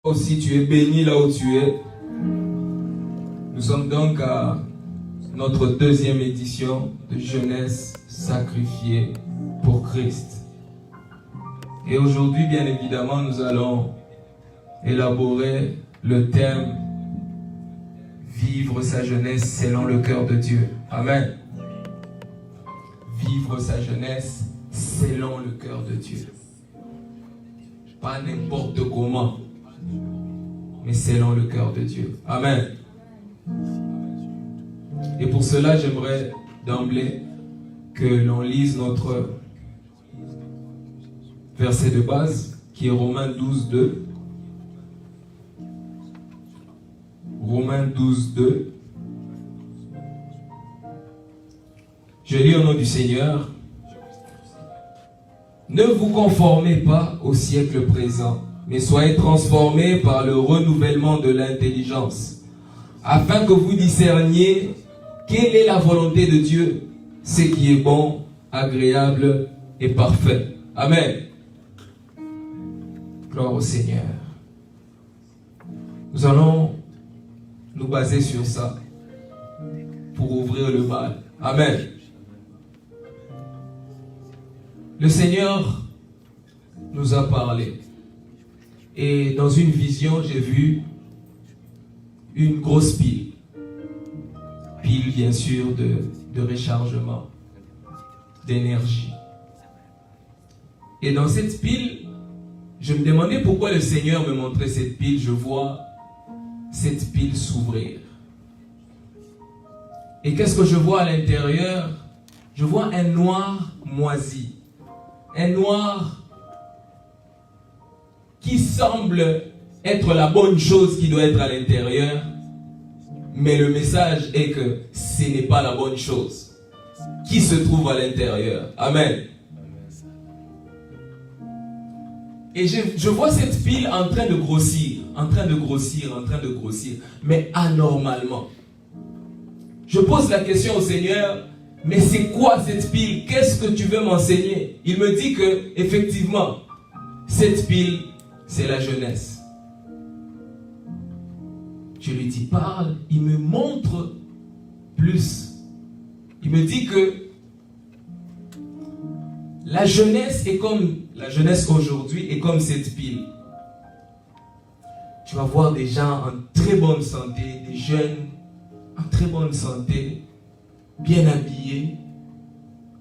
Aussi tu es béni là où tu es. Nous sommes donc à notre deuxième édition de jeunesse sacrifiée pour Christ. Et aujourd'hui, bien évidemment, nous allons élaborer le thème vivre sa jeunesse selon le cœur de Dieu. Amen. Vivre sa jeunesse selon le cœur de Dieu. Pas n'importe comment, mais selon le cœur de Dieu. Amen. Et pour cela, j'aimerais d'emblée que l'on lise notre verset de base, qui est Romains 12, 2. Romains 12, 2. Je lis au nom du Seigneur. Ne vous conformez pas au siècle présent, mais soyez transformés par le renouvellement de l'intelligence, afin que vous discerniez quelle est la volonté de Dieu, ce qui est bon, agréable et parfait. Amen. Gloire au Seigneur. Nous allons nous baser sur ça pour ouvrir le bal. Amen. Le Seigneur nous a parlé. Et dans une vision, j'ai vu une grosse pile. Pile, bien sûr, de rechargement, d'énergie. Et dans cette pile, je me demandais pourquoi le Seigneur me montrait cette pile. Je vois cette pile s'ouvrir. Et qu'est-ce que je vois à l'intérieur? Je vois un noir moisi. Un noir qui semble être la bonne chose qui doit être à l'intérieur, mais le message est que ce n'est pas la bonne chose qui se trouve à l'intérieur. Amen. Et je vois cette pile en train de grossir, en train de grossir, en train de grossir, mais anormalement. Je pose la question au Seigneur, mais c'est quoi cette pile? Qu'est-ce que tu veux m'enseigner? Il me dit que, effectivement, cette pile, c'est la jeunesse. Je lui dis, parle. Il me montre plus. Il me dit que la jeunesse est comme, la jeunesse aujourd'hui est comme cette pile. Tu vas voir des gens en très bonne santé, des jeunes en très bonne santé, bien habillés,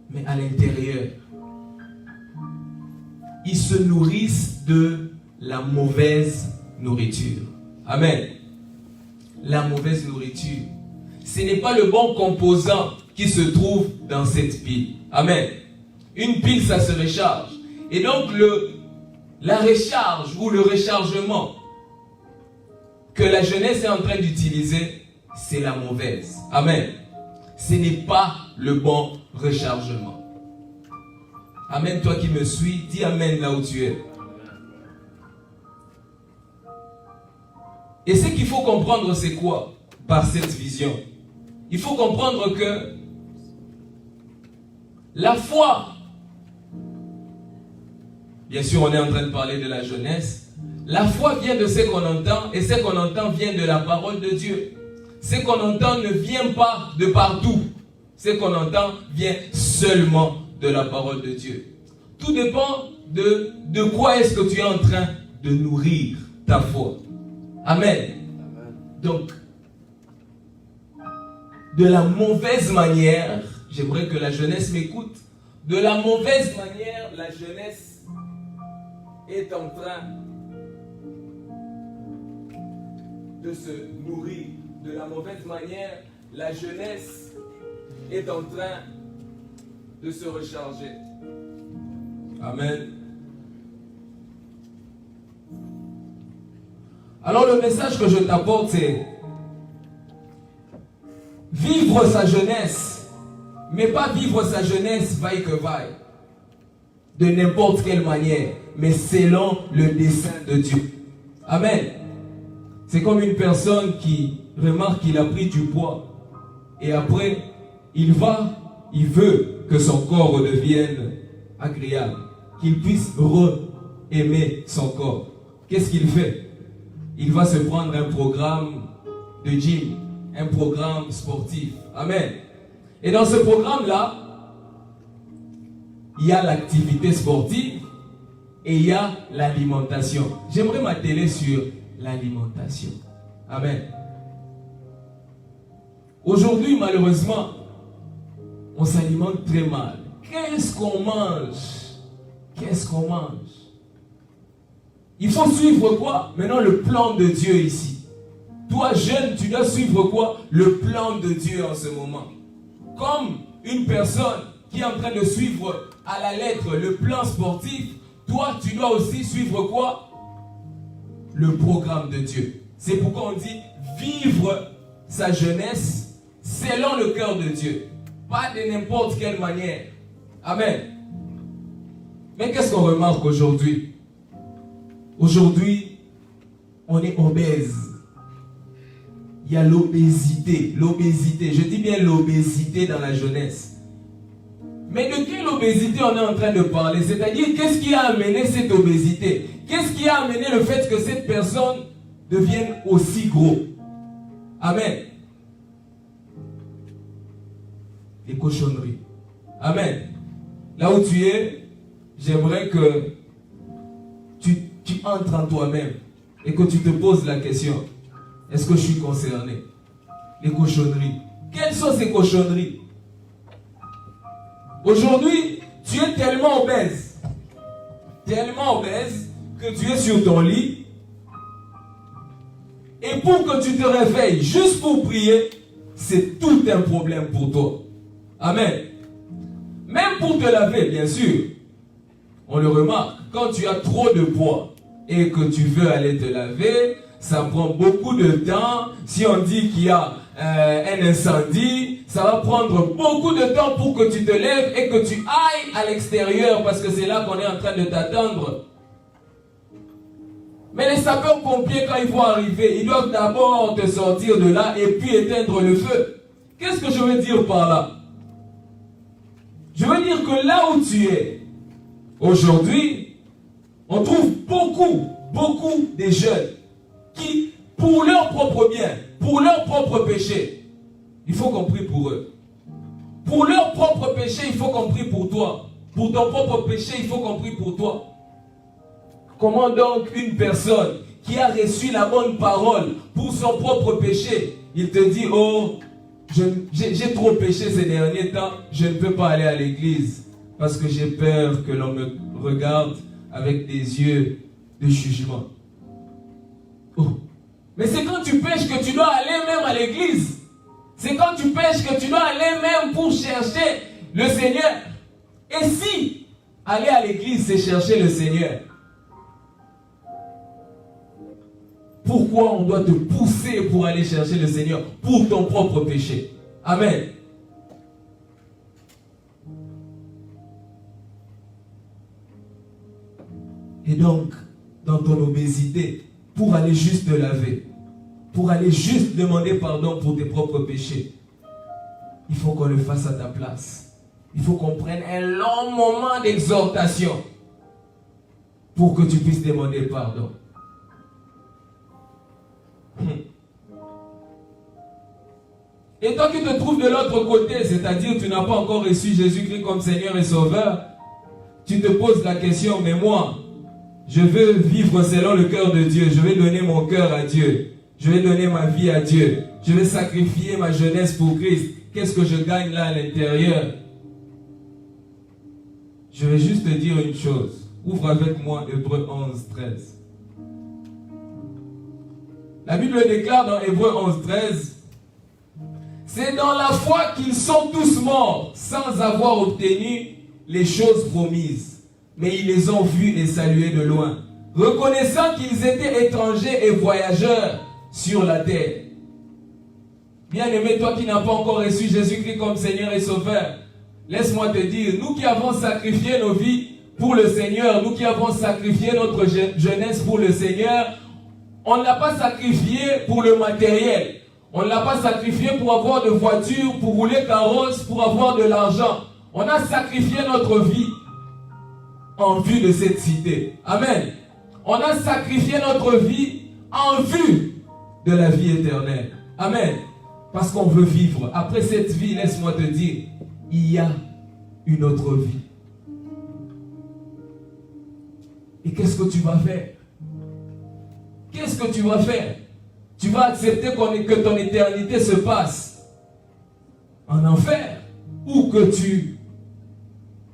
mais à l'intérieur, ils se nourrissent de la mauvaise nourriture. Amen. La mauvaise nourriture. Ce n'est pas le bon composant qui se trouve dans cette pile. Amen. Une pile, ça se recharge. Et donc, la recharge ou le rechargement que la jeunesse est en train d'utiliser, c'est la mauvaise. Amen. Ce n'est pas le bon rechargement. Amen, toi qui me suis, dis Amen là où tu es. Et ce qu'il faut comprendre, c'est quoi par cette vision? Il faut comprendre que la foi, bien sûr on est en train de parler de la jeunesse, la foi vient de ce qu'on entend, et ce qu'on entend vient de la parole de Dieu. Ce qu'on entend ne vient pas de partout. Ce qu'on entend vient seulement de la parole de Dieu. Tout dépend de quoi est-ce que tu es en train de nourrir ta foi. Amen. Donc, de la mauvaise manière, j'aimerais que la jeunesse m'écoute, de la mauvaise manière, la jeunesse est en train de se nourrir. De la mauvaise manière, la jeunesse est en train de se recharger. Amen. Alors le message que je t'apporte, c'est vivre sa jeunesse, mais pas vivre sa jeunesse vaille que vaille, de n'importe quelle manière, mais selon le dessein de Dieu. Amen. C'est comme une personne qui remarque qu'il a pris du poids et après il veut que son corps redevienne agréable, qu'il puisse re-aimer son corps. Qu'est-ce qu'il fait? il va se prendre un programme de gym, un programme sportif. Amen. Et dans ce programme-là, il y a l'activité sportive et il y a l'alimentation. J'aimerais m'atteler sur l'alimentation. Amen. Aujourd'hui, malheureusement, on s'alimente très mal. Qu'est-ce qu'on mange? Qu'est-ce qu'on mange? Il faut suivre quoi? Maintenant, le plan de Dieu ici. Toi, jeune, tu dois suivre quoi? Le plan de Dieu en ce moment. Comme une personne qui est en train de suivre à la lettre le plan sportif, toi, tu dois aussi suivre quoi? Le programme de Dieu. C'est pourquoi on dit vivre sa jeunesse selon le cœur de Dieu. Pas de n'importe quelle manière. Amen. Mais qu'est-ce qu'on remarque aujourd'hui? Aujourd'hui, on est obèse. Il y a l'obésité. L'obésité. Je dis bien l'obésité dans la jeunesse. Mais de quelle obésité on est en train de parler? C'est-à-dire, qu'est-ce qui a amené cette obésité? Qu'est-ce qui a amené le fait que cette personne devienne aussi gros? Amen. Les cochonneries. Amen. Là où tu es, j'aimerais que tu entres en toi-même et que tu te poses la question. Est-ce que je suis concerné? Les cochonneries. Quelles sont ces cochonneries? Aujourd'hui, tu es tellement obèse que tu es sur ton lit et pour que tu te réveilles juste pour prier, c'est tout un problème pour toi. Amen. Même pour te laver, bien sûr, on le remarque, quand tu as trop de poids et que tu veux aller te laver, ça prend beaucoup de temps. Si on dit qu'il y a un incendie, ça va prendre beaucoup de temps pour que tu te lèves et que tu ailles à l'extérieur parce que c'est là qu'on est en train de t'attendre. Mais les sapeurs-pompiers, quand ils vont arriver, ils doivent d'abord te sortir de là et puis éteindre le feu. Qu'est-ce que je veux dire par là? Je veux dire que là où tu es, aujourd'hui, on trouve beaucoup de jeunes qui, pour leur propre bien, pour leur propre péché, il faut qu'on prie pour eux. Pour leur propre péché, il faut qu'on prie pour toi. Pour ton propre péché, il faut qu'on prie pour toi. Comment donc une personne qui a reçu la bonne parole pour son propre péché, il te dit, oh, j'ai trop péché ces derniers temps, je ne peux pas aller à l'église parce que j'ai peur que l'on me regarde avec des yeux de jugement. Oh. Mais c'est quand tu pêches que tu dois aller même à l'église. C'est quand tu pêches que tu dois aller même pour chercher le Seigneur. Et si aller à l'église, c'est chercher le Seigneur, pourquoi on doit te pousser pour aller chercher le Seigneur pour ton propre péché? Amen. Et donc, dans ton obésité, pour aller juste te laver, pour aller juste demander pardon pour tes propres péchés, il faut qu'on le fasse à ta place. Il faut qu'on prenne un long moment d'exhortation pour que tu puisses demander pardon. Et toi qui te trouves de l'autre côté, c'est-à-dire tu n'as pas encore reçu Jésus-Christ comme Seigneur et Sauveur, tu te poses la question, mais moi, je veux vivre selon le cœur de Dieu, je vais donner mon cœur à Dieu, je vais donner ma vie à Dieu, je vais sacrifier ma jeunesse pour Christ. Qu'est-ce que je gagne là à l'intérieur? Je vais juste te dire une chose. Ouvre avec moi Hébreux 11, 13. La Bible déclare dans Hébreux 11, 13, c'est dans la foi qu'ils sont tous morts sans avoir obtenu les choses promises. Mais ils les ont vus et salués de loin, reconnaissant qu'ils étaient étrangers et voyageurs sur la terre. Bien-aimé, toi qui n'as pas encore reçu Jésus-Christ comme Seigneur et Sauveur, laisse-moi te dire, nous qui avons sacrifié nos vies pour le Seigneur, nous qui avons sacrifié notre jeunesse pour le Seigneur, on ne l'a pas sacrifié pour le matériel. On ne l'a pas sacrifié pour avoir de voitures, pour rouler carrosse, pour avoir de l'argent. On a sacrifié notre vie en vue de cette cité. Amen. On a sacrifié notre vie en vue de la vie éternelle. Amen. Parce qu'on veut vivre. Après cette vie, laisse-moi te dire, il y a une autre vie. Et qu'est-ce que tu vas faire? Qu'est-ce que tu vas faire? Tu vas accepter que ton éternité se passe en enfer ou que tu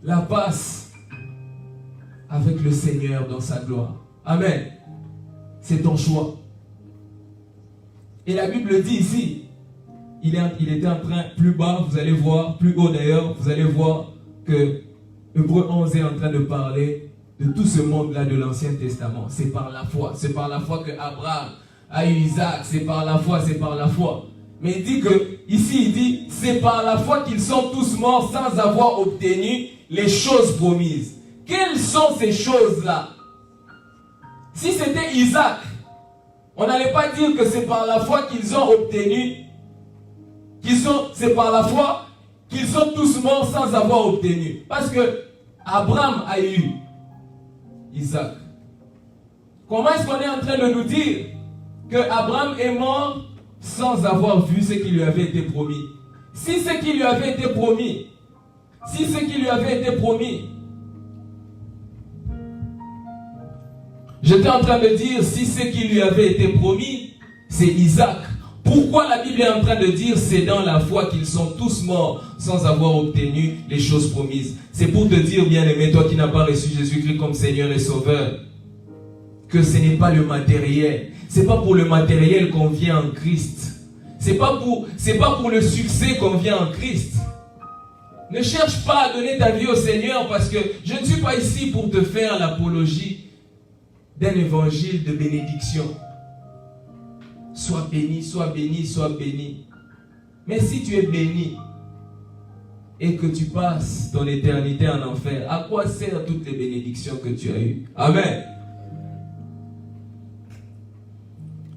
la passes avec le Seigneur dans sa gloire. Amen. C'est ton choix. Et la Bible dit ici, il était en train, plus bas, vous allez voir, plus haut d'ailleurs, vous allez voir que Hébreux 11 est en train de parler de tout ce monde-là de l'Ancien Testament. C'est par la foi. C'est par la foi que Abraham a eu Isaac. C'est par la foi, c'est par la foi. Mais il dit que, ici il dit, c'est par la foi qu'ils sont tous morts sans avoir obtenu les choses promises. Quelles sont ces choses-là? Si c'était Isaac, on n'allait pas dire que c'est par la foi qu'ils ont obtenu, c'est par la foi qu'ils sont tous morts sans avoir obtenu. Parce que Abraham a eu Isaac. Comment est-ce qu'on est en train de nous dire que Abraham est mort sans avoir vu ce qui lui avait été promis? Si ce qui lui avait été promis, j'étais en train de dire, si ce qui lui avait été promis, c'est Isaac. Pourquoi la Bible est en train de dire c'est dans la foi qu'ils sont tous morts sans avoir obtenu les choses promises? C'est pour te dire, bien-aimé, toi qui n'as pas reçu Jésus-Christ comme Seigneur et Sauveur, que ce n'est pas le matériel. C'est pas pour le matériel qu'on vient en Christ. C'est pas pour le succès qu'on vient en Christ. Ne cherche pas à donner ta vie au Seigneur parce que je ne suis pas ici pour te faire l'apologie d'un évangile de bénédiction. Sois béni, sois béni, sois béni. Mais si tu es béni et que tu passes ton éternité en enfer, à quoi servent toutes les bénédictions que tu as eues? Amen.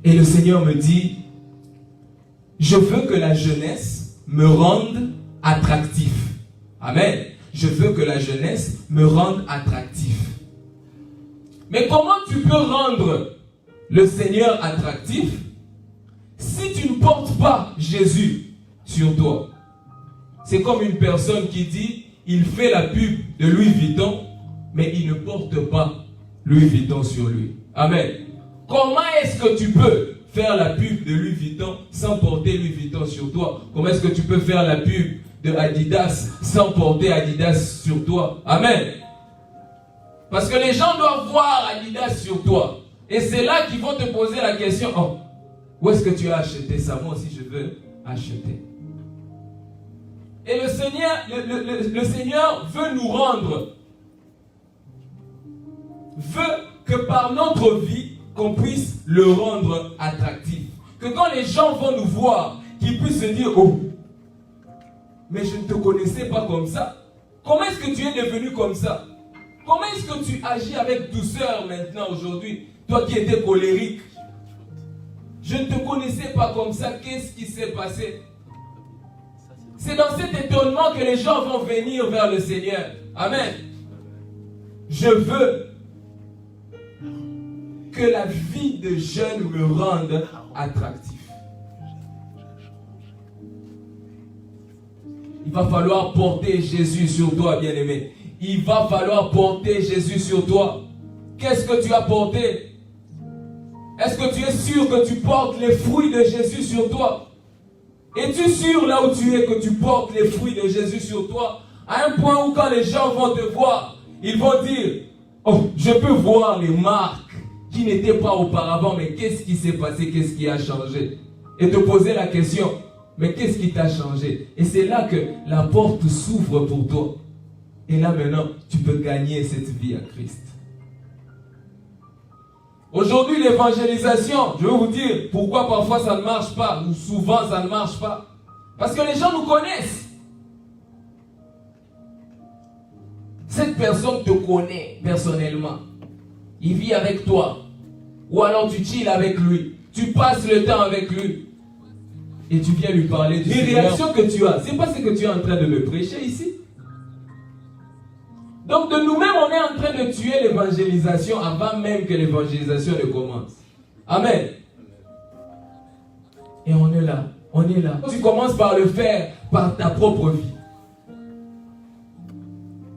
Et le Seigneur me dit, je veux que la jeunesse me rende attractif. Amen. Je veux que la jeunesse me rende attractif. Mais comment tu peux rendre le Seigneur attractif si tu ne portes pas Jésus sur toi? C'est comme une personne qui dit, il fait la pub de Louis Vuitton, mais il ne porte pas Louis Vuitton sur lui. Amen. Comment est-ce que tu peux faire la pub de Louis Vuitton sans porter Louis Vuitton sur toi? Comment est-ce que tu peux faire la pub de Adidas sans porter Adidas sur toi? Amen. Parce que les gens doivent voir Adidas sur toi. Et c'est là qu'ils vont te poser la question, oh, où est-ce que tu as acheté ça? Moi aussi je veux acheter. Et le Seigneur veut nous rendre, veut que par notre vie, qu'on puisse le rendre attractif. Que quand les gens vont nous voir, qu'ils puissent se dire, oh, mais je ne te connaissais pas comme ça. Comment est-ce que tu es devenu comme ça? Comment est-ce que tu agis avec douceur maintenant aujourd'hui? Toi qui étais colérique. Je ne te connaissais pas comme ça. Qu'est-ce qui s'est passé? C'est dans cet étonnement que les gens vont venir vers le Seigneur. Amen. Je veux que la vie de jeune me rende attractif. Il va falloir porter Jésus sur toi, bien-aimé. Il va falloir porter Jésus sur toi. Qu'est-ce que tu as porté? Est-ce que tu es sûr que tu portes les fruits de Jésus sur toi? Es-tu sûr là où tu es que tu portes les fruits de Jésus sur toi? À un point où quand les gens vont te voir, ils vont dire, oh, je peux voir les marques qui n'étaient pas auparavant, mais qu'est-ce qui s'est passé? Qu'est-ce qui a changé? Et te poser la question, mais qu'est-ce qui t'a changé? Et c'est là que la porte s'ouvre pour toi. Et là maintenant, tu peux gagner cette vie à Christ. Aujourd'hui, l'évangélisation, je vais vous dire pourquoi parfois ça ne marche pas, ou souvent ça ne marche pas. Parce que les gens nous connaissent. Cette personne te connaît personnellement. Il vit avec toi. Ou alors tu chilles avec lui. Tu passes le temps avec lui. Et tu viens lui parler du Seigneur. Les réactions que tu as, c'est pas ce que tu es en train de me prêcher ici. Donc de nous-mêmes, on est en train de tuer l'évangélisation avant même que l'évangélisation ne commence. Amen. Et on est là. On est là. Tu commences par le faire par ta propre vie.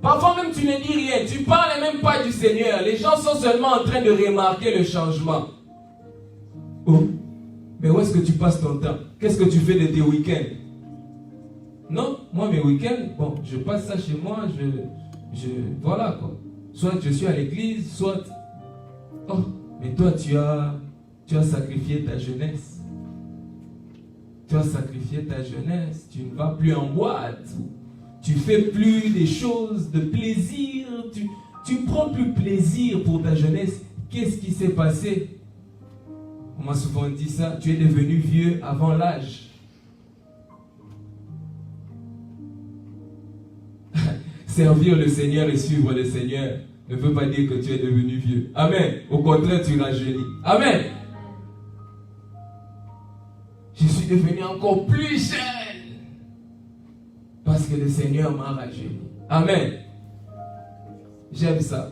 Parfois même tu ne dis rien. Tu ne parles même pas du Seigneur. Les gens sont seulement en train de remarquer le changement. Oh, mais où est-ce que tu passes ton temps? Qu'est-ce que tu fais de tes week-ends? Non, moi mes week-ends, bon, je passe ça chez moi, voilà quoi. Soit je suis à l'église, soit... Oh, mais toi tu as sacrifié ta jeunesse. Tu as sacrifié ta jeunesse, tu ne vas plus en boîte. Tu fais plus des choses de plaisir, tu prends plus plaisir pour ta jeunesse. Qu'est-ce qui s'est passé? On m'a souvent dit ça, tu es devenu vieux avant l'âge. Servir le Seigneur et suivre le Seigneur ne veut pas dire que tu es devenu vieux. Amen. Au contraire, tu rajeunis. Amen. Je suis devenu encore plus jeune parce que le Seigneur m'a rajeuni. Amen. J'aime ça.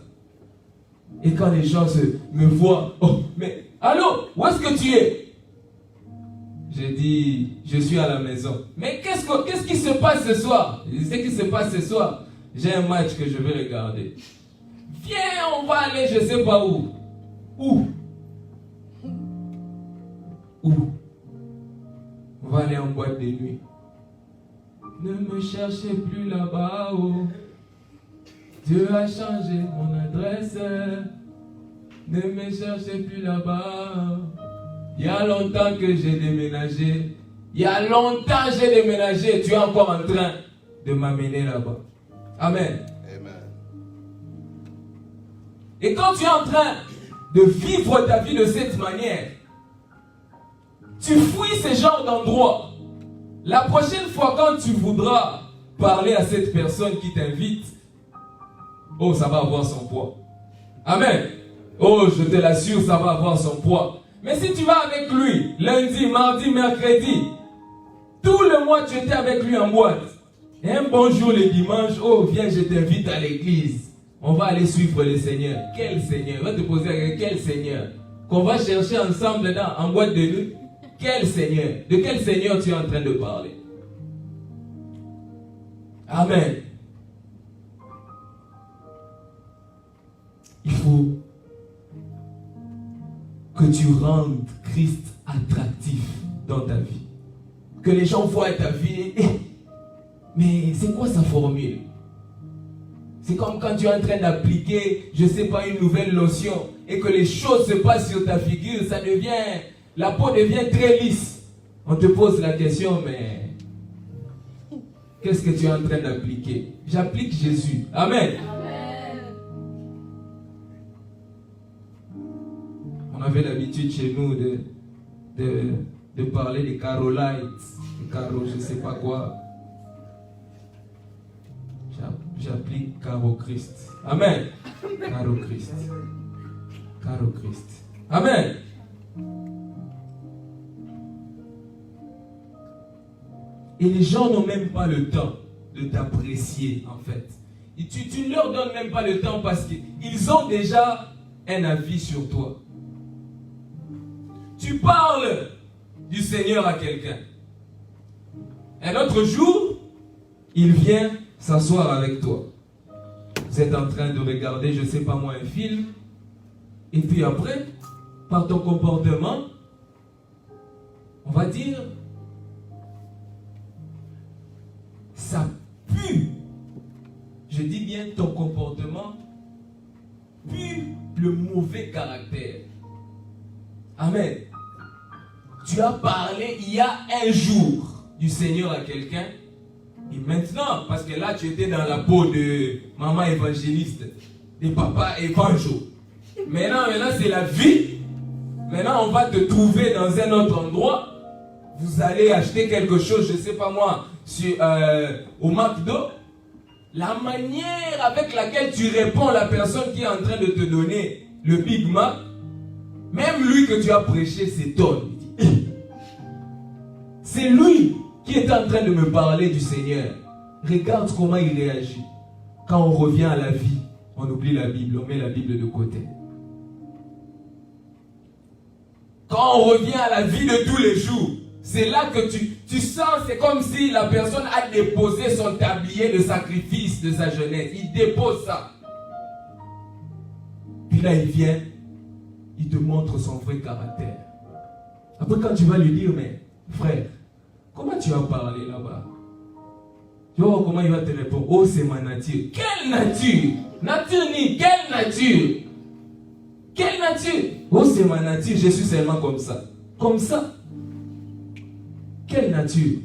Et quand les gens me voient, oh, mais allô, où est-ce que tu es? Je dis, je suis à la maison. Mais qu'est-ce qui se passe ce soir? Je sais qu'il se passe ce soir. J'ai un match que je vais regarder. Viens, on va aller, je ne sais pas où. Où? On va aller en boîte de nuit. Ne me cherchez plus là-bas. Oh. Dieu a changé mon adresse. Ne me cherchez plus là-bas. Il y a longtemps que j'ai déménagé. Il y a longtemps j'ai déménagé. Tu es encore en train de m'amener là-bas. Amen. Amen. Et quand tu es en train de vivre ta vie de cette manière, tu fuis ce genre d'endroit. La prochaine fois quand tu voudras parler à cette personne qui t'invite, oh, ça va avoir son poids. Amen. Oh, je te l'assure, ça va avoir son poids. Mais si tu vas avec lui, lundi, mardi, mercredi, tout le mois tu étais avec lui en boîte. Et un bon jour le dimanche, oh viens, je t'invite à l'église. On va aller suivre le Seigneur. Quel Seigneur? On va te poser quel Seigneur? Qu'on va chercher ensemble en boîte de nuit. Quel Seigneur? De quel Seigneur tu es en train de parler? Amen. Il faut que tu rendes Christ attractif dans ta vie. Que les gens voient ta vie. Mais c'est quoi sa formule? C'est comme quand tu es en train d'appliquer, je ne sais pas, une nouvelle lotion et que les choses se passent sur ta figure, la peau devient très lisse. On te pose la question, mais qu'est-ce que tu es en train d'appliquer? J'applique Jésus. Amen. Amen. On avait l'habitude chez nous de parler des Carolites, des Caro, je ne sais pas quoi. J'applique Caro Christ. Amen. Caro Christ. Caro Christ. Amen. Et les gens n'ont même pas le temps de t'apprécier, en fait. Et tu ne leur donnes même pas le temps parce qu'ils ont déjà un avis sur toi. Tu parles du Seigneur à quelqu'un. Un autre jour, il vient s'asseoir avec toi. Vous êtes en train de regarder, je ne sais pas moi, un film. Et puis après, par ton comportement, on va dire, ça pue. Je dis bien ton comportement pue le mauvais caractère. Amen. Tu as parlé il y a un jour du Seigneur à quelqu'un. Et maintenant, parce que là tu étais dans la peau de maman évangéliste, de papa évangile. Maintenant c'est la vie. Maintenant on va te trouver dans un autre endroit. Vous allez acheter quelque chose, je ne sais pas moi, au McDo. La manière avec laquelle tu réponds à la personne qui est en train de te donner le Big Mac, même lui que tu as prêché s'étonne. C'est lui qui est en train de me parler du Seigneur. Regarde comment il réagit. Quand on revient à la vie, on oublie la Bible, on met la Bible de côté. Quand on revient à la vie de tous les jours, c'est là que tu sens, c'est comme si la personne a déposé son tablier de sacrifice de sa jeunesse. Il dépose ça. Puis là, il vient, il te montre son vrai caractère. Après, quand tu vas lui dire, mais frère, comment tu as parlé là-bas? Tu vas voir comment il va te répondre. Oh, c'est ma nature. Quelle nature? Nature ni, quelle nature? Quelle nature? Oh, c'est ma nature, je suis seulement comme ça. Comme ça? Quelle nature?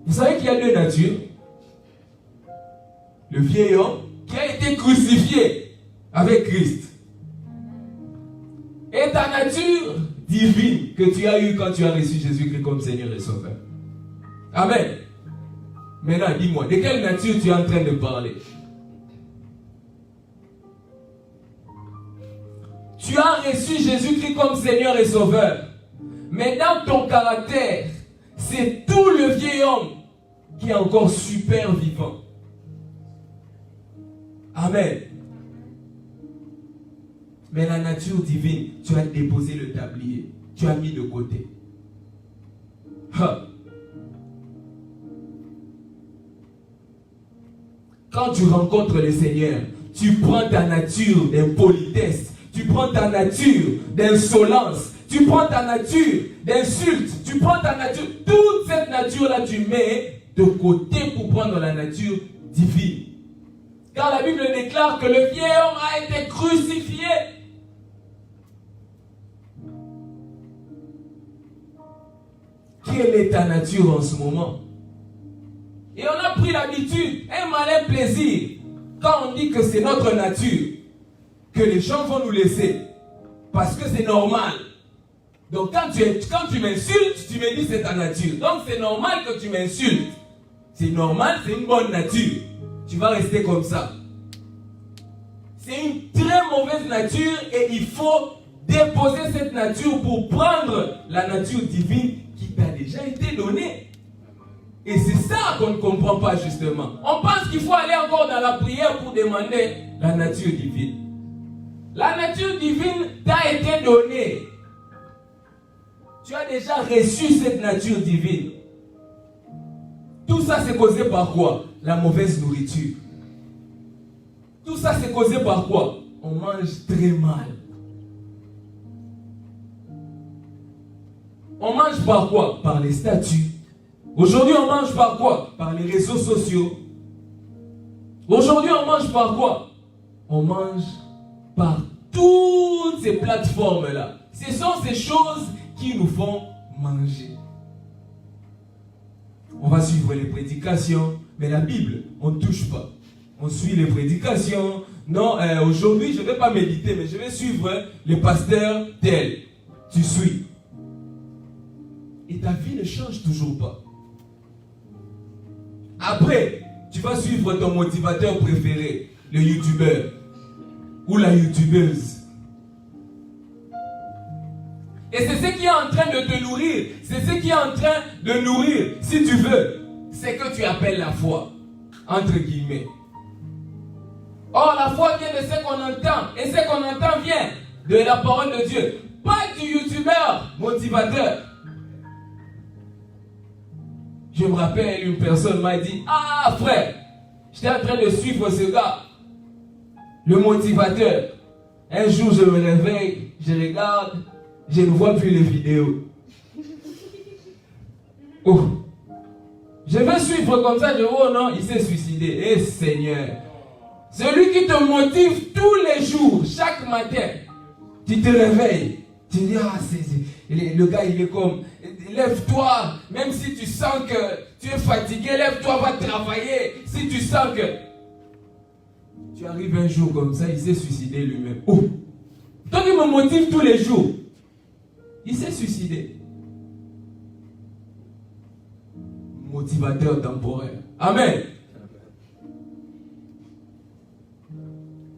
Vous savez qu'il y a deux natures. Le vieil homme qui a été crucifié avec Christ. Et ta nature divine que tu as eue quand tu as reçu Jésus-Christ comme Seigneur et Sauveur. Amen. Maintenant, dis-moi, de quelle nature tu es en train de parler? Tu as reçu Jésus-Christ comme Seigneur et Sauveur. Mais dans ton caractère, c'est tout le vieil homme qui est encore super vivant. Amen. Mais la nature divine, tu as déposé le tablier. Tu as mis de côté. Ha. Quand tu rencontres le Seigneur, tu prends ta nature d'impolitesse. Tu prends ta nature d'insolence. Tu prends ta nature d'insulte. Tu prends ta nature. Toute cette nature-là, tu mets de côté pour prendre la nature divine. Car la Bible déclare que le vieil homme a été crucifié. Quelle est ta nature en ce moment? Et on a pris l'habitude, un malin plaisir, quand on dit que c'est notre nature, que les gens vont nous laisser. Parce que c'est normal. Donc quand tu m'insultes, tu me dis c'est ta nature. Donc c'est normal que tu m'insultes. C'est normal, c'est une bonne nature. Tu vas rester comme ça. C'est une très mauvaise nature et il faut déposer cette nature pour prendre la nature divine qui t'a déjà été donnée. Et c'est ça qu'on ne comprend pas justement. On pense qu'il faut aller encore dans la prière pour demander la nature divine. La nature divine t'a été donnée. Tu as déjà reçu cette nature divine. Tout ça c'est causé par quoi? La mauvaise nourriture. Tout ça c'est causé par quoi? On mange très mal. On mange par quoi? Par les statuts. Aujourd'hui on mange par quoi? Par les réseaux sociaux. Aujourd'hui on mange par quoi? On mange par toutes ces plateformes-là. Ce sont ces choses qui nous font manger. On va suivre les prédications, mais la Bible, on ne touche pas. On suit les prédications. Non, aujourd'hui, je ne vais pas méditer, mais je vais suivre les pasteurs tels. Tu suis. Et ta vie ne change toujours pas. Après, tu vas suivre ton motivateur préféré, le youtubeur ou la youtubeuse. Et c'est ce qui est en train de te nourrir. C'est ce qui est en train de nourrir, si tu veux, c'est que tu appelles la foi, entre guillemets. Or, la foi vient de ce qu'on entend. Et ce qu'on entend vient de la parole de Dieu. Pas du youtubeur motivateur. Je me rappelle, une personne m'a dit, ah frère, j'étais en train de suivre ce gars, le motivateur. Un jour, je me réveille, je regarde, je ne vois plus les vidéos. Oh. Je vais suivre comme ça, je vois, oh non, il s'est suicidé. Eh Seigneur. Celui qui te motive tous les jours, chaque matin, tu te réveilles. Tu dis, ah, le gars, il est comme, lève-toi, même si tu sens que tu es fatigué, lève-toi, va travailler. Si tu sens que tu arrives un jour comme ça, il s'est suicidé lui-même. Oh. Donc il me motive tous les jours. Il s'est suicidé. Motivateur temporaire. Amen.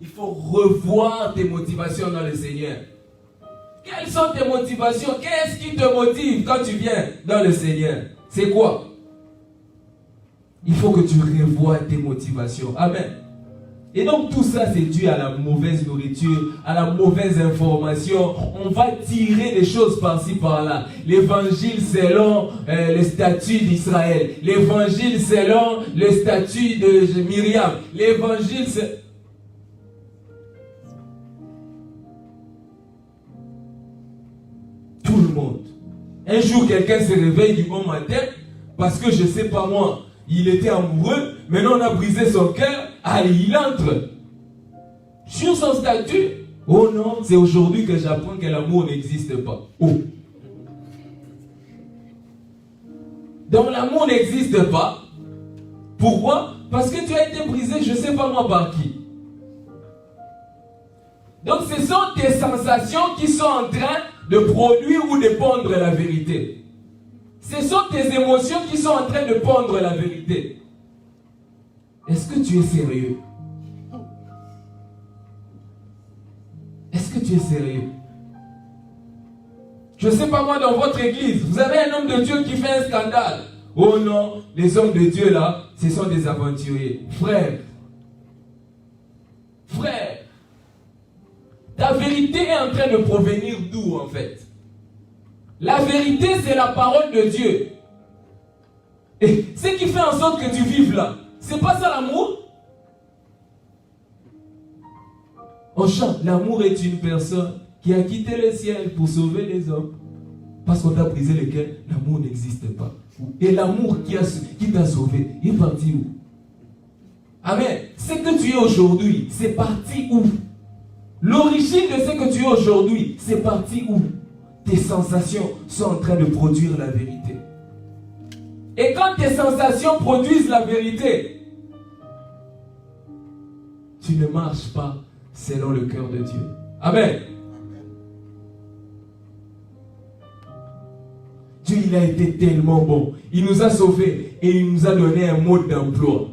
Il faut revoir tes motivations dans le Seigneur. Quelles sont tes motivations? Qu'est-ce qui te motive quand tu viens dans le Seigneur? C'est quoi? Il faut que tu revoies tes motivations. Amen. Et donc tout ça c'est dû à la mauvaise nourriture, à la mauvaise information. On va tirer des choses par-ci par-là. L'évangile selon le statut d'Israël. L'évangile selon le statut de Myriam. L'évangile c'est... Tout le monde. Un jour quelqu'un se réveille du bon matin parce que je sais pas moi, il était amoureux, maintenant on a brisé son cœur. Allez, il entre sur son statut. Oh non, c'est aujourd'hui que j'apprends que l'amour n'existe pas. Oh. Donc l'amour n'existe pas. Pourquoi? Parce que tu as été brisé, je ne sais pas moi par qui. Donc ce sont tes sensations qui sont en train de produire ou de pondre la vérité. Ce sont tes émotions qui sont en train de pondre la vérité. Est-ce que tu es sérieux? Est-ce que tu es sérieux? Je ne sais pas moi, dans votre église, vous avez un homme de Dieu qui fait un scandale. Oh non, les hommes de Dieu là, ce sont des aventuriers. Frère, ta vérité est en train de provenir d'où en fait? La vérité, c'est la parole de Dieu. Et ce qui fait en sorte que tu vives là, c'est pas ça l'amour? On chante, l'amour est une personne qui a quitté le ciel pour sauver les hommes. Parce qu'on t'a brisé le cœur, l'amour n'existe pas. Et l'amour qui t'a sauvé, il est parti où? Amen. Ce que tu es aujourd'hui, c'est parti où? L'origine de ce que tu es aujourd'hui, c'est parti où? Tes sensations sont en train de produire la vérité. Et quand tes sensations produisent la vérité, tu ne marches pas selon le cœur de Dieu. Amen. Dieu, il a été tellement bon. Il nous a sauvés et il nous a donné un mode d'emploi.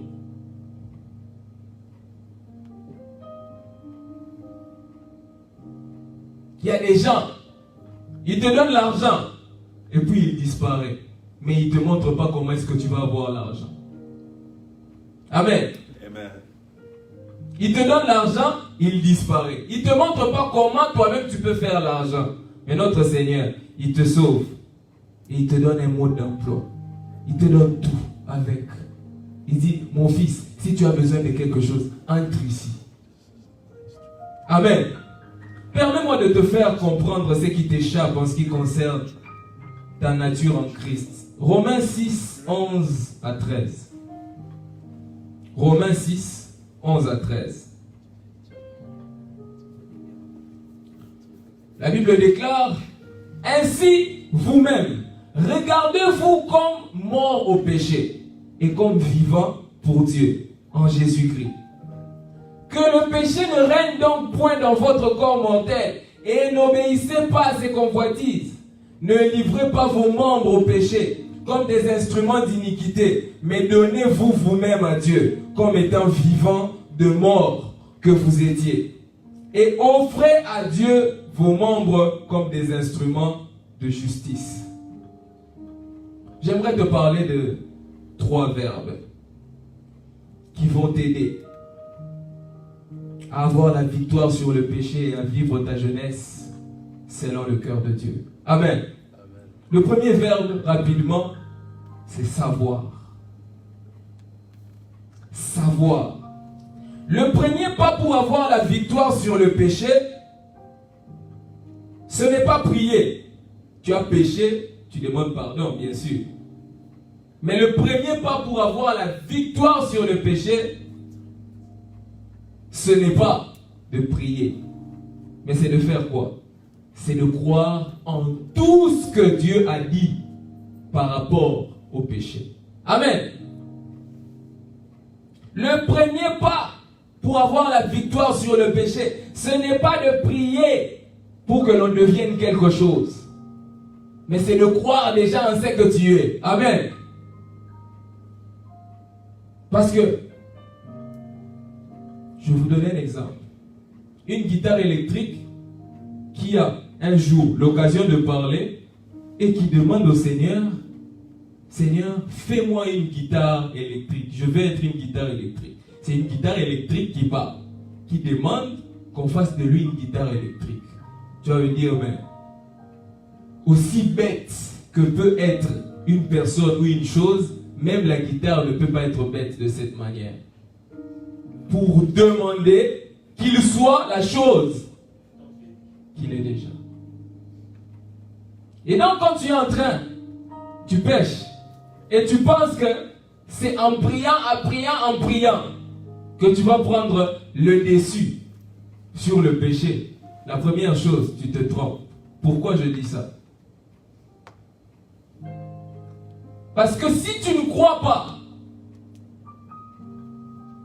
Il y a des gens, ils te donnent l'argent et puis il disparaît. Mais il ne te montre pas comment est-ce que tu vas avoir l'argent. Amen. Amen. Il te donne l'argent, il disparaît. Il ne te montre pas comment toi-même tu peux faire l'argent. Mais notre Seigneur, il te sauve. Et il te donne un mode d'emploi. Il te donne tout avec. Il dit, mon fils, si tu as besoin de quelque chose, entre ici. Amen. Permets-moi de te faire comprendre ce qui t'échappe en ce qui concerne ta nature en Christ. Romains 6, 11 à 13. Romains 6, 11 à 13. La Bible déclare, ainsi vous-même, regardez-vous comme mort au péché et comme vivant pour Dieu en Jésus-Christ. Que le péché ne règne donc point dans votre corps mortel et n'obéissez pas à ses convoitises. Ne livrez pas vos membres au péché comme des instruments d'iniquité, mais donnez-vous vous-même à Dieu comme étant vivants de mort que vous étiez. Et offrez à Dieu vos membres comme des instruments de justice. J'aimerais te parler de 3 verbes qui vont t'aider à avoir la victoire sur le péché et à vivre ta jeunesse selon le cœur de Dieu. Amen. Amen. Le premier verbe, rapidement, c'est savoir. Savoir. Le premier pas pour avoir la victoire sur le péché, ce n'est pas prier. Tu as péché, tu demandes pardon, bien sûr. Mais le premier pas pour avoir la victoire sur le péché, ce n'est pas de prier, mais c'est de faire quoi? C'est de croire en tout ce que Dieu a dit par rapport au péché. Amen. Le premier pas pour avoir la victoire sur le péché, ce n'est pas de prier pour que l'on devienne quelque chose, mais c'est de croire déjà en ce que tu es. Amen. Parce que je vais vous donner un exemple. Une guitare électrique qui a un jour l'occasion de parler et qui demande au Seigneur, Seigneur, fais-moi une guitare électrique. Je veux être une guitare électrique. c'est une guitare électrique qui parle, qui demande qu'on fasse de lui une guitare électrique. Tu vas me dire, mais aussi bête que peut être une personne ou une chose, même la guitare ne peut pas être bête de cette manière. Pour demander qu'il soit la chose qu'il est déjà. Et donc quand tu es en train, tu pêches, et tu penses que c'est en priant, que tu vas prendre le dessus sur le péché. La première chose, tu te trompes. Pourquoi je dis ça? Parce que si tu ne crois pas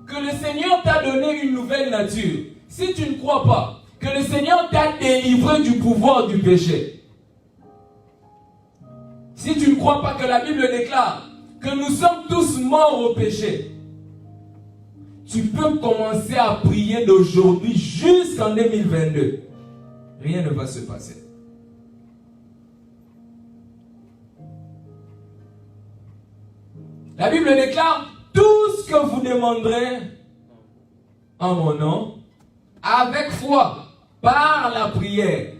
que le Seigneur t'a donné une nouvelle nature, si tu ne crois pas que le Seigneur t'a délivré du pouvoir du péché, si tu ne crois pas que la Bible déclare que nous sommes tous morts au péché, tu peux commencer à prier d'aujourd'hui jusqu'en 2022. Rien ne va se passer. La Bible déclare, tout ce que vous demanderez en mon nom, avec foi, par la prière,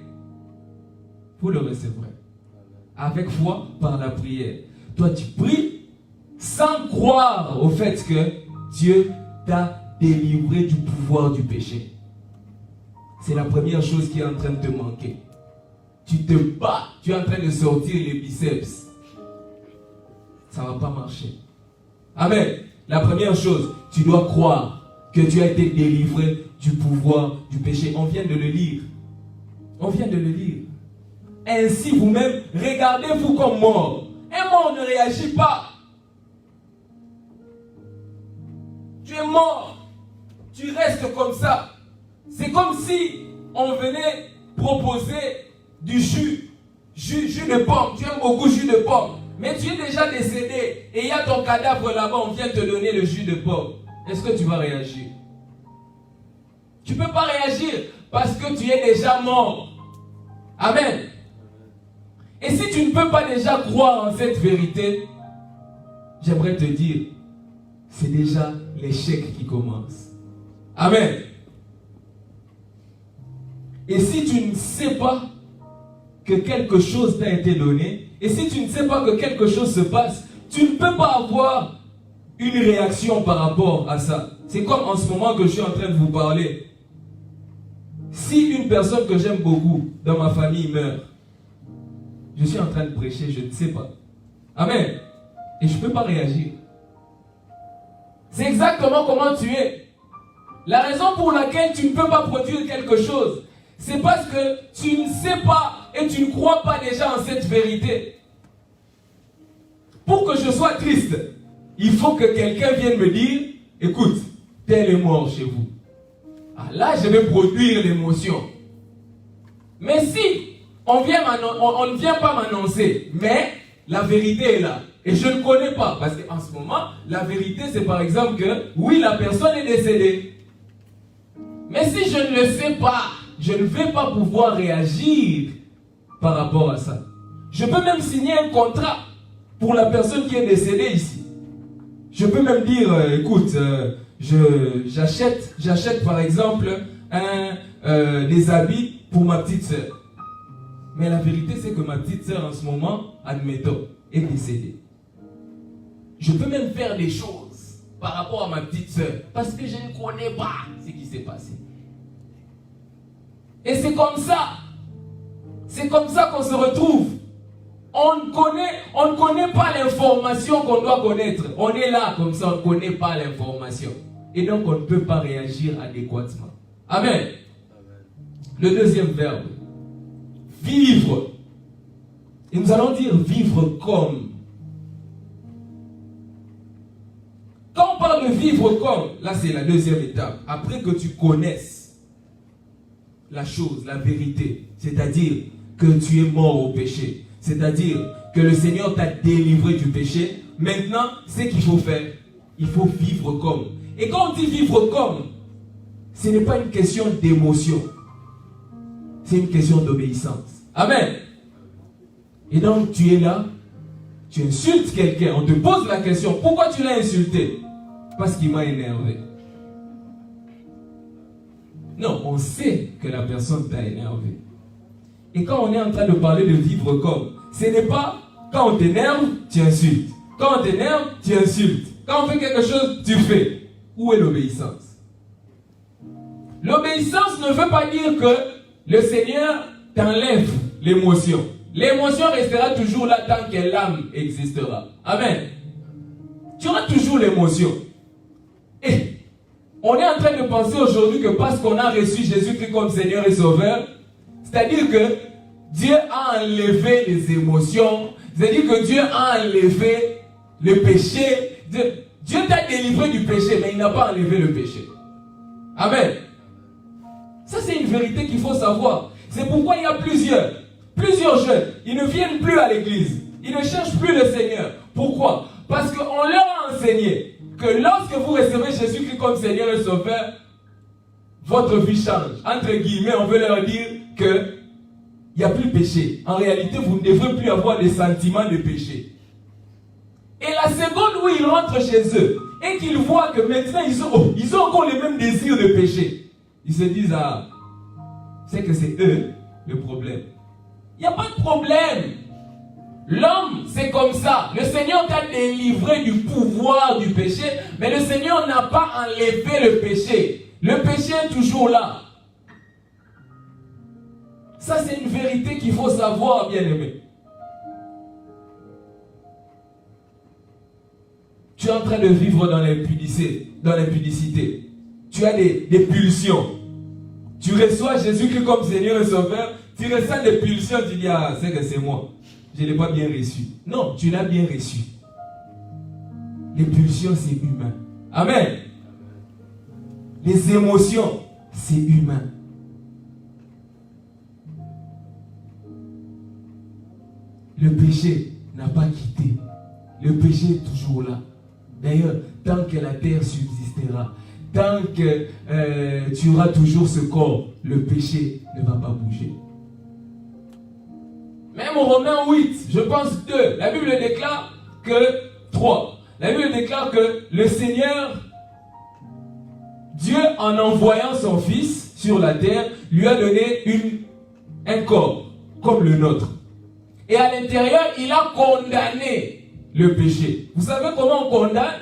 vous le recevrez. Avec foi, par la prière. Toi, tu pries sans croire au fait que Dieu t'a délivré du pouvoir du péché. C'est la première chose qui est en train de te manquer. Tu te bats, tu es en train de sortir les biceps. Ça ne va pas marcher. Amen. La première chose, tu dois croire que tu as été délivré du pouvoir du péché. On vient de le lire. On vient de le lire. Ainsi vous-même, regardez-vous comme mort. Un mort ne réagit pas. Tu es mort. Tu restes comme ça. C'est comme si on venait proposer du jus de pomme. Tu aimes beaucoup jus de pomme. Mais tu es déjà décédé et il y a ton cadavre là-bas, on vient te donner le jus de pomme. Est-ce que tu vas réagir? Tu ne peux pas réagir parce que tu es déjà mort. Amen. Et si tu ne peux pas déjà croire en cette vérité, j'aimerais te dire, c'est déjà l'échec qui commence. Amen. Et si tu ne sais pas que quelque chose t'a été donné, et si tu ne sais pas que quelque chose se passe, tu ne peux pas avoir une réaction par rapport à ça. C'est comme en ce moment que je suis en train de vous parler. Si une personne que j'aime beaucoup dans ma famille meurt, je suis en train de prêcher, je ne sais pas. Amen. Et je ne peux pas réagir. C'est exactement comment tu es. La raison pour laquelle tu ne peux pas produire quelque chose, c'est parce que tu ne sais pas et tu ne crois pas déjà en cette vérité. Pour que je sois triste, il faut que quelqu'un vienne me dire, écoute, tel est mort chez vous. Ah, là, je vais produire l'émotion. Mais si on ne vient pas m'annoncer, mais la vérité est là. Et je ne connais pas, parce qu'en ce moment, la vérité c'est par exemple que, oui, la personne est décédée. Mais si je ne le sais pas, je ne vais pas pouvoir réagir par rapport à ça. Je peux même signer un contrat pour la personne qui est décédée ici. Je peux même dire, écoute, j'achète par exemple des habits pour ma petite sœur. Mais la vérité c'est que ma petite sœur en ce moment, admettons, est décédée. Je peux même faire des choses par rapport à ma petite sœur parce que je ne connais pas ce qui s'est passé. Et c'est comme ça. C'est comme ça qu'on se retrouve. On ne connaît pas l'information qu'on doit connaître. On est là comme ça, on ne connaît pas l'information. Et donc on ne peut pas réagir adéquatement. Amen. Le deuxième verbe. Vivre. Et nous allons dire vivre comme. Quand on parle de vivre comme, là c'est la deuxième étape. Après que tu connaisses la chose, la vérité, c'est-à-dire que tu es mort au péché, c'est-à-dire que le Seigneur t'a délivré du péché, maintenant, ce qu'il faut faire, il faut vivre comme. Et quand on dit vivre comme, ce n'est pas une question d'émotion, c'est une question d'obéissance. Amen. Et donc tu es là, tu insultes quelqu'un, on te pose la question, pourquoi tu l'as insulté? Parce qu'il m'a énervé. Non, on sait que la personne t'a énervé. Et quand on est en train de parler de vivre comme, ce n'est pas quand on t'énerve, tu insultes. Quand on t'énerve, tu insultes. Quand on fait quelque chose, tu fais. Où est l'obéissance? L'obéissance ne veut pas dire que le Seigneur t'enlève l'émotion. L'émotion restera toujours là tant que l'âme existera. Amen. Tu auras toujours l'émotion. Et on est en train de penser aujourd'hui que parce qu'on a reçu Jésus-Christ comme Seigneur et Sauveur, c'est-à-dire que Dieu a enlevé les émotions, c'est-à-dire que Dieu a enlevé le péché. Dieu t'a délivré du péché, mais il n'a pas enlevé le péché. Amen. Ça, c'est une vérité qu'il faut savoir. C'est pourquoi il y a plusieurs jeunes. Ils ne viennent plus à l'église. Ils ne cherchent plus le Seigneur. Pourquoi? Parce qu'on leur a enseigné que lorsque vous recevez Jésus-Christ comme Seigneur et Sauveur, votre vie change. Entre guillemets, on veut leur dire que il n'y a plus de péché. En réalité, vous ne devrez plus avoir des sentiments de péché. Et la seconde où ils rentrent chez eux et qu'ils voient que maintenant ils ont encore les mêmes désirs de péché, ils se disent, ah, c'est que c'est eux le problème. Il n'y a pas de problème. L'homme, c'est comme ça. Le Seigneur t'a délivré du pouvoir du péché, mais le Seigneur n'a pas enlevé le péché. Le péché est toujours là. Ça, c'est une vérité qu'il faut savoir, bien-aimé. Tu es en train de vivre dans l'impudicité. Tu as des pulsions. Tu reçois Jésus-Christ comme Seigneur et Sauveur. Tu ressens des pulsions. Tu dis, ah, c'est que c'est moi. Je ne l'ai pas bien reçu. Non, tu l'as bien reçu. Les pulsions, c'est humain. Amen. Les émotions, c'est humain. Le péché n'a pas quitté. Le péché est toujours là. D'ailleurs, tant que la terre subsistera, tant que tu auras toujours ce corps, le péché ne va pas bouger. Même au Romains 8, je pense 2, la Bible déclare que 3. La Bible déclare que le Seigneur, Dieu, en envoyant son Fils sur la terre, lui a donné un corps comme le nôtre. Et à l'intérieur, il a condamné le péché. Vous savez comment on condamne?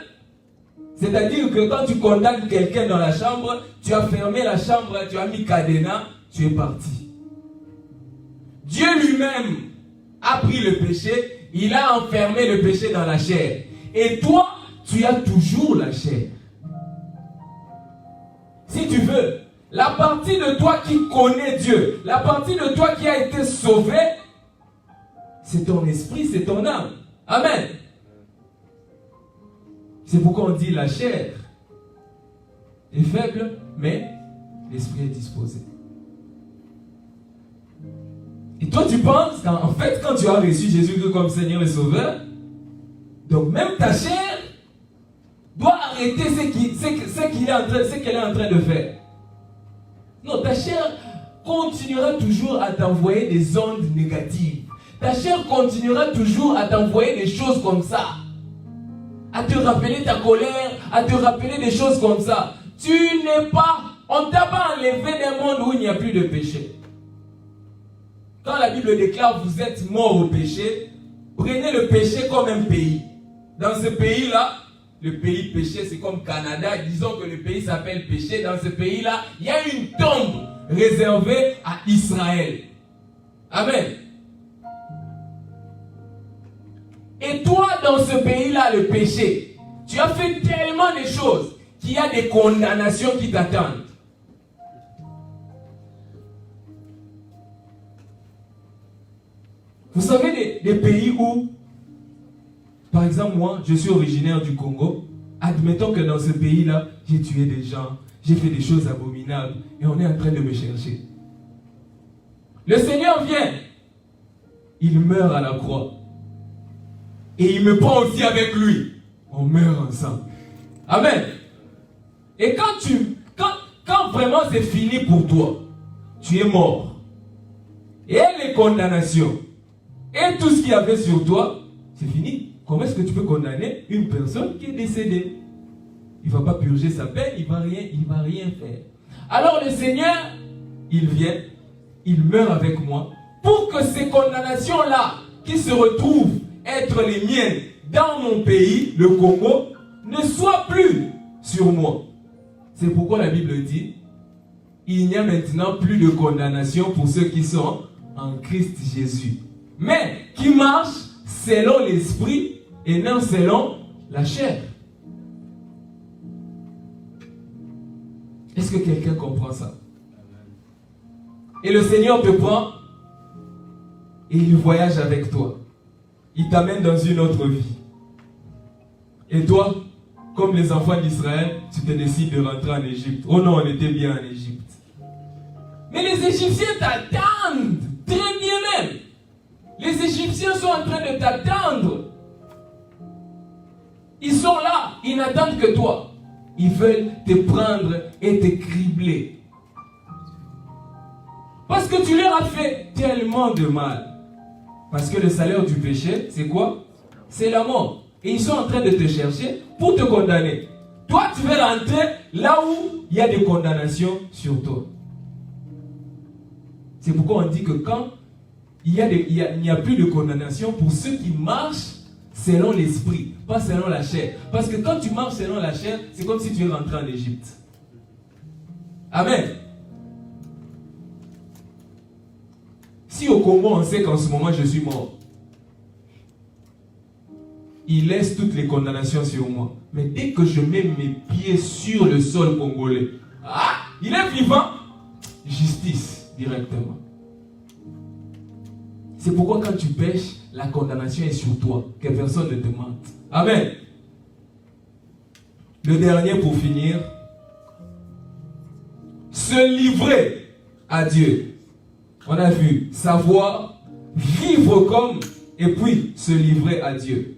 C'est-à-dire que quand tu condamnes quelqu'un dans la chambre, tu as fermé la chambre, tu as mis cadenas, tu es parti. Dieu lui-même a pris le péché, il a enfermé le péché dans la chair. Et toi, tu as toujours la chair. Si tu veux, la partie de toi qui connaît Dieu, la partie de toi qui a été sauvé, c'est ton esprit, c'est ton âme. Amen. C'est pourquoi on dit la chair est faible, mais l'esprit est disposé. Et toi, tu penses qu'en fait, quand tu as reçu Jésus comme Seigneur et Sauveur, donc même ta chair doit arrêter ce qu'elle est en train de faire. Non, ta chair continuera toujours à t'envoyer des ondes négatives. Ta chair continuera toujours à t'envoyer des choses comme ça. À te rappeler ta colère, à te rappeler des choses comme ça. On ne t'a pas enlevé d'un monde où il n'y a plus de péché. Quand la Bible déclare vous êtes morts au péché, prenez le péché comme un pays. Dans ce pays-là, le pays de péché, c'est comme Canada. Disons que le pays s'appelle péché. Dans ce pays-là, il y a une tombe réservée à Israël. Amen. Et toi, dans ce pays-là, le péché, tu as fait tellement de choses qu'il y a des condamnations qui t'attendent. Vous savez des pays où, par exemple moi, je suis originaire du Congo, admettons que dans ce pays-là, j'ai tué des gens, j'ai fait des choses abominables, et on est en train de me chercher. Le Seigneur vient, il meurt à la croix. Et il me prend aussi avec lui. On meurt ensemble. Amen. Et quand vraiment c'est fini pour toi, tu es mort. Et les condamnations, et tout ce qu'il y avait sur toi, c'est fini. Comment est-ce que tu peux condamner une personne qui est décédée? Il ne va pas purger sa peine, il va rien faire. Alors le Seigneur, il vient, il meurt avec moi, pour que ces condamnations-là, qui se retrouvent être les miennes dans mon pays, le Congo, ne soient plus sur moi. C'est pourquoi la Bible dit, il n'y a maintenant plus de condamnation pour ceux qui sont en Christ Jésus, mais qui marchent selon l'esprit et non selon la chair. Est-ce que quelqu'un comprend ça? Et le Seigneur te prend et il voyage avec toi. Il t'amène dans une autre vie. Et toi, comme les enfants d'Israël, tu te décides de rentrer en Égypte. Oh non, on était bien en Égypte. Mais les Égyptiens t'attendent, très bien même. Les Égyptiens sont en train de t'attendre. Ils sont là, ils n'attendent que toi. Ils veulent te prendre et te cribler. Parce que tu leur as fait tellement de mal. Parce que le salaire du péché, c'est quoi? C'est la mort. Et ils sont en train de te chercher pour te condamner. Toi, tu veux rentrer là où il y a des condamnations sur toi. C'est pourquoi on dit que quand il n'y a plus de condamnation pour ceux qui marchent selon l'esprit, pas selon la chair. Parce que quand tu marches selon la chair, c'est comme si tu es rentré en Égypte. Amen. Si au Congo, on sait qu'en ce moment, je suis mort, il laisse toutes les condamnations sur moi. Mais dès que je mets mes pieds sur le sol congolais, il est vivant, justice directement. C'est pourquoi quand tu pêches, la condamnation est sur toi, que personne ne te mente. Amen. Le dernier pour finir, se livrer à Dieu. On a vu savoir, vivre comme, et puis se livrer à Dieu.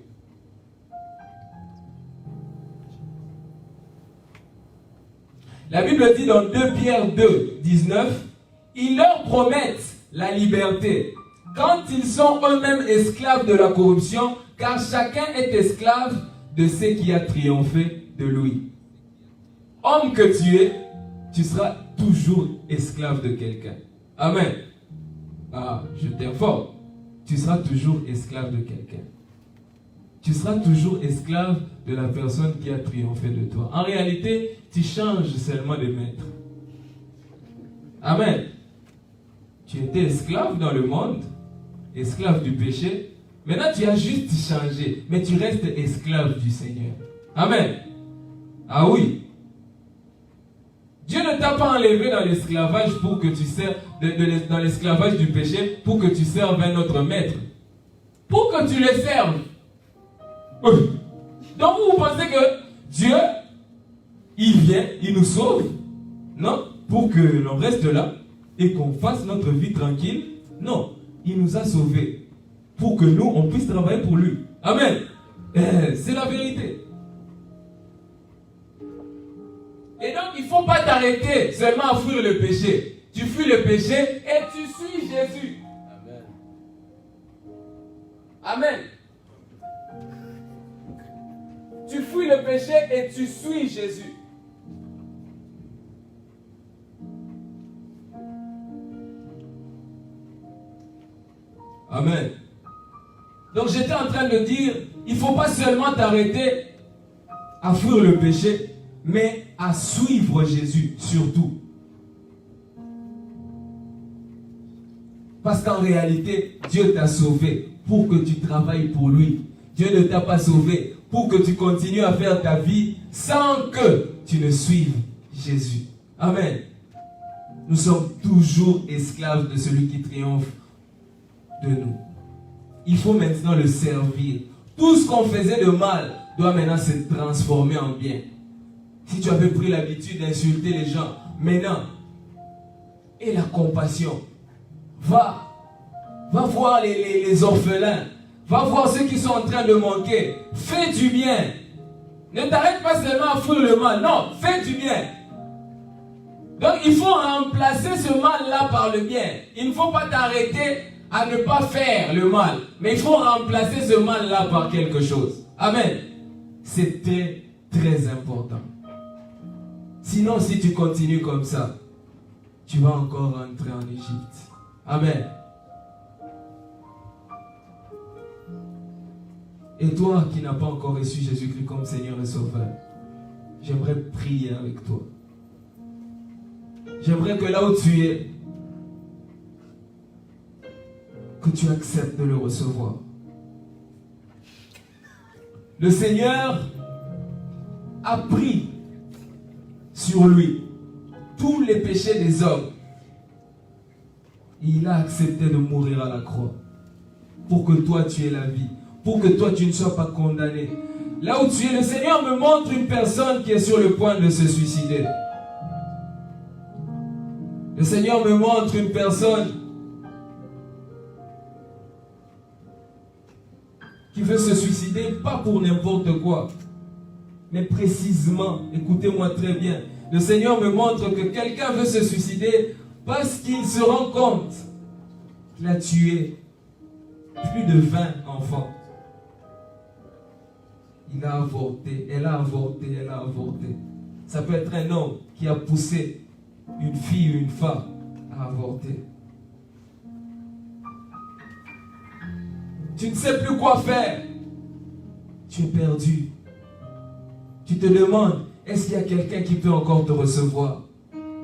La Bible dit dans 2 Pierre 2, 19, ils leur promettent la liberté quand ils sont eux-mêmes esclaves de la corruption, car chacun est esclave de ce qui a triomphé de lui. Homme que tu es, tu seras toujours esclave de quelqu'un. Amen. Je t'informe. Tu seras toujours esclave de quelqu'un. Tu seras toujours esclave de la personne qui a triomphé de toi. En réalité, tu changes seulement de maître. Amen. Tu étais esclave dans le monde, esclave du péché. Maintenant, tu as juste changé, mais tu restes esclave du Seigneur. Amen. Ah oui. Dieu ne t'a pas enlevé dans l'esclavage pour que tu serves, dans l'esclavage du péché, pour que tu serves un autre maître. Pour que tu le serves. Donc vous pensez que Dieu, il vient, il nous sauve? Non, pour que l'on reste là et qu'on fasse notre vie tranquille. Non, il nous a sauvés pour que nous, on puisse travailler pour lui. Amen. C'est la vérité. Et donc, il ne faut pas t'arrêter seulement à fuir le péché. Tu fuis le péché et tu suis Jésus. Amen. Amen. Tu fuis le péché et tu suis Jésus. Amen. Donc j'étais en train de dire, il ne faut pas seulement t'arrêter à fuir le péché, mais à suivre Jésus surtout. Parce qu'en réalité, Dieu t'a sauvé pour que tu travailles pour lui. Dieu ne t'a pas sauvé pour que tu continues à faire ta vie sans que tu ne suives Jésus. Amen. Nous sommes toujours esclaves de celui qui triomphe de nous. Il faut maintenant le servir. Tout ce qu'on faisait de mal doit maintenant se transformer en bien. Si tu avais pris l'habitude d'insulter les gens, maintenant, aie la compassion. Va voir les orphelins. Va voir ceux qui sont en train de manquer. Fais du bien. Ne t'arrête pas seulement à fuir le mal. Non, fais du bien. Donc il faut remplacer ce mal-là par le bien. Il ne faut pas t'arrêter à ne pas faire le mal. Mais il faut remplacer ce mal-là par quelque chose. Amen. C'est très, très important. Sinon, si tu continues comme ça, tu vas encore rentrer en Égypte. Amen. Et toi qui n'as pas encore reçu Jésus-Christ comme Seigneur et Sauveur, j'aimerais prier avec toi. J'aimerais que là où tu es, que tu acceptes de le recevoir. Le Seigneur a pris sur lui tous les péchés des hommes. Et il a accepté de mourir à la croix pour que toi tu aies la vie, pour que toi tu ne sois pas condamné. Là où tu es, le Seigneur me montre une personne qui est sur le point de se suicider. Le Seigneur me montre une personne qui veut se suicider, pas pour n'importe quoi, mais précisément, écoutez-moi très bien, le Seigneur me montre que quelqu'un veut se suicider parce qu'il se rend compte qu'il a tué plus de 20 enfants. Il a avorté, elle a avorté, elle a avorté. Ça peut être un homme qui a poussé une fille ou une femme à avorter. Tu ne sais plus quoi faire. Tu es perdu. Tu te demandes, est-ce qu'il y a quelqu'un qui peut encore te recevoir?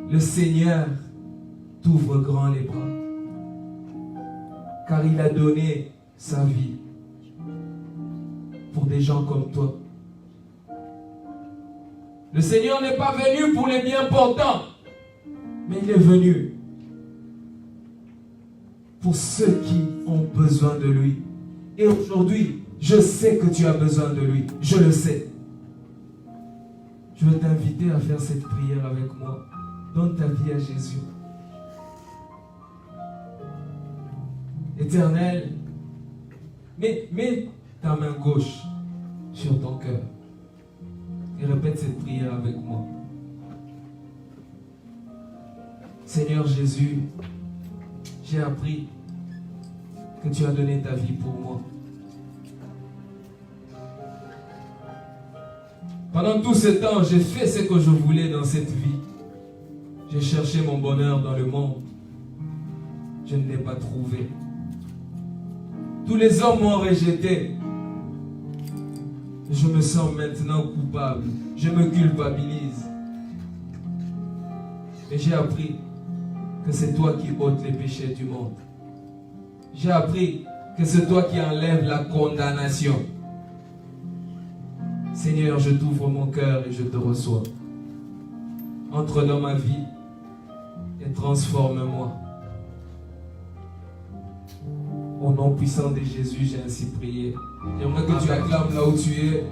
Le Seigneur t'ouvre grand les bras. Car il a donné sa vie pour des gens comme toi. Le Seigneur n'est pas venu pour les bien portants, mais il est venu pour ceux qui ont besoin de lui. Et aujourd'hui, je sais que tu as besoin de lui. Je le sais. Je veux t'inviter à faire cette prière avec moi. Donne ta vie à Jésus. Éternel, mets ta main gauche sur ton cœur et répète cette prière avec moi. Seigneur Jésus, j'ai appris que tu as donné ta vie pour moi. Pendant tout ce temps, j'ai fait ce que je voulais dans cette vie. J'ai cherché mon bonheur dans le monde. Je ne l'ai pas trouvé. Tous les hommes m'ont rejeté. Je me sens maintenant coupable. Je me culpabilise. Et j'ai appris que c'est toi qui ôtes les péchés du monde. J'ai appris que c'est toi qui enlèves la condamnation. Seigneur, je t'ouvre mon cœur et je te reçois. Entre dans ma vie et transforme-moi. Au nom puissant de Jésus, j'ai ainsi prié. J'aimerais que tu acclames là où tu es.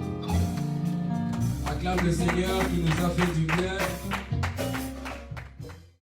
Acclame le Seigneur qui nous a fait du bien.